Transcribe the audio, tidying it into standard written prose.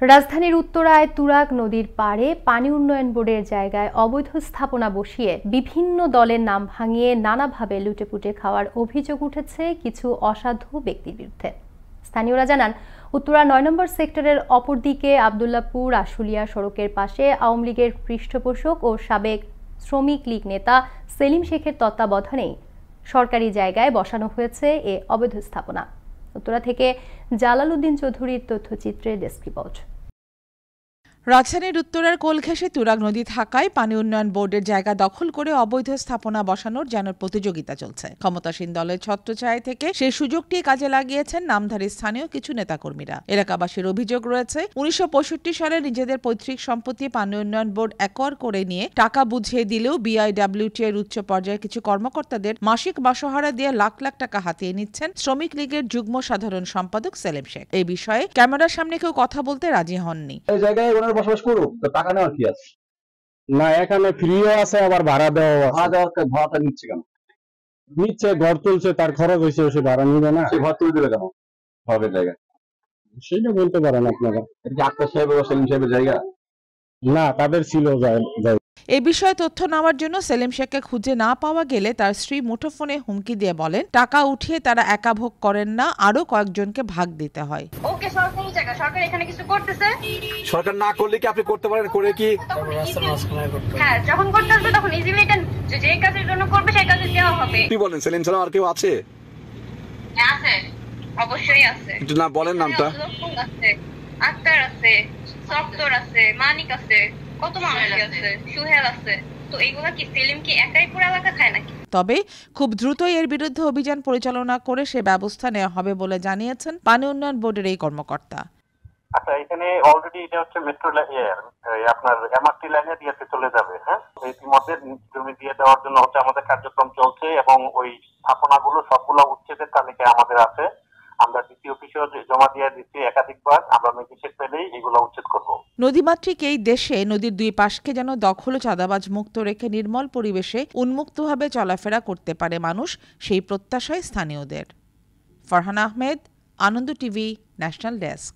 রাজধানীর উত্তরায় তুরাগ নদীর পাড়ে পানি উন্নয়ন বোর্ডের জায়গায় অবৈধ স্থাপনা বসিয়ে বিভিন্ন দলের নাম ভাঙিয়ে নানাভাবে লুটেপুটে খাওয়ার অভিযোগ উঠেছে কিছু অসাধু ব্যক্তির বিরুদ্ধে। স্থানীয়রা জানান, উত্তরা ৯ নম্বর সেক্টরের অপরদিকে আবদুল্লাপুর আশুলিয়া সড়কের পাশে আওয়ামী লীগের পৃষ্ঠপোষক ও সাবেক শ্রমিক লীগ নেতা সেলিম শেখের তত্ত্বাবধানেই সরকারি জায়গায় বসানো হয়েছে এ অবৈধ স্থাপনা। উত্তরা থেকে জালাল উদ্দিন চৌধুরীর তথ্যচিত্রে ডেস্ক রিপোর্ট। রাজধানীর উত্তরার কোল ঘেঁষে তুরাগ নদী থাকায় পানি উন্নয়ন বোর্ডের জায়গা দখল করে অবৈধ স্থাপনা বসানোর যেন প্রতিযোগিতা চলছে। ক্ষমতাসীন দলের ছত্রছায়া থেকে সেই সুযোগটি কাজে লাগিয়েছেন নামধারী স্থানীয় কিছু নেতাকর্মীরা। এলাকাবাসীর অভিযোগ রয়েছে, ১৯৬৫ সালে নিজেদের পৈতৃক সম্পত্তি পানি উন্নয়ন বোর্ড অ্যাকোয়ার করে নিয়ে টাকা বুঝিয়ে দিলেও বিআইডব্লিউটি এর উচ্চ পর্যায়ের কিছু কর্মকর্তাদের মাসিক বাসহারা দিয়ে লাখ লাখ টাকা হাতিয়ে নিচ্ছেন শ্রমিক লীগের যুগ্ম সাধারণ সম্পাদক সেলিম শেখ। এই বিষয়ে ক্যামেরার সামনে কেউ কথা বলতে রাজি হননি। বসবাস করুক, তো টাকা নেওয়ার কি আছে? না, এখানে ফ্রিও আছে, আবার ভাড়া দেওয়া আছে। ভাড়াটা নিচ্ছে কেন? নিচ্ছে, ঘর তুলছে, তার খরচ হয়েছে, সে ভাড়া নিবে না। সে ঘর তুলে দিলে কেন ভাড়ার জায়গায়? সেটা বলতে পারেন আপনারা। এটা কি আক্তার সাহেব বা সেলিম সাহেবের জায়গা? না, তাদের ছিল যায়। এ বিষয়ে তথ্য নেওয়ার জন্য সেলিম শেখকে খুঁজে না পাওয়া গেলে তার স্ত্রী মুঠোফোনে হুমকি দিয়ে বলেন, টাকা উঠিয়ে তারা একা ভোগ করেন না, আরো কয়েকজনকে ভাগ দিতে হয়। ওকে, সরকারি জায়গা, সরকার এখানে কিছু করতেছে। সরকার না করলে কি আপনি করতে পারেন? করে কি? হ্যাঁ, যখন করতে আসবে তখন ইজিলি এটা যে কাজের জন্য করবে সেই কাজে দেওয়া হবে। কি বলেন? সেলিম ছাড়া আর কেউ আছে? হ্যাঁ আছে, অবশ্যই আছে। একটু না বলেন নামটা। আছে, আক্তার আছে, সফটর আছে, মানিক আছে, কত মানুষ আছে, সুহেল আছে। তো এইগুলা কি সেলিম কি একাই পুরো এলাকা খায় নাকি? তবে খুব দ্রুতই এর বিরুদ্ধে অভিযান পরিচালনা করে সে ব্যবস্থা নেওয়া হবে বলে জানিয়েছেন পানি উন্নয়ন বোর্ডের এই কর্মকর্তা। আচ্ছা, এখানে অলরেডি এটা হচ্ছে মেট্রো আপনার এমআরটি লাইনে দিয়ে চলে যাবে। হ্যাঁ, ইতিমধ্যে জমি দিয়ে দেওয়ার জন্য হচ্ছে আমাদের কার্যক্রম চলছে এবং ওই স্থাপনাগুলো সবগুলো উচ্ছেদের তালিকায় আমাদের আছে। আমরা ডিসি অফিসেও জমা দিয়ে দিচ্ছি একাধিকবার। আমরা ম্যাজিস্ট্রেট পেলেই এগুলো উচ্ছেদ করব। নদীমাতৃক এই দেশে নদীর দুই পাশকে যেন দখল ও চাঁদাবাজ মুক্ত রেখে নির্মল পরিবেশে উন্মুক্তভাবে চলাফেরা করতে পারে মানুষ, সেই প্রত্যাশায় স্থানীয়দের। ফারহানা আহমেদ, আনন্দ টিভি, ন্যাশনাল ডেস্ক।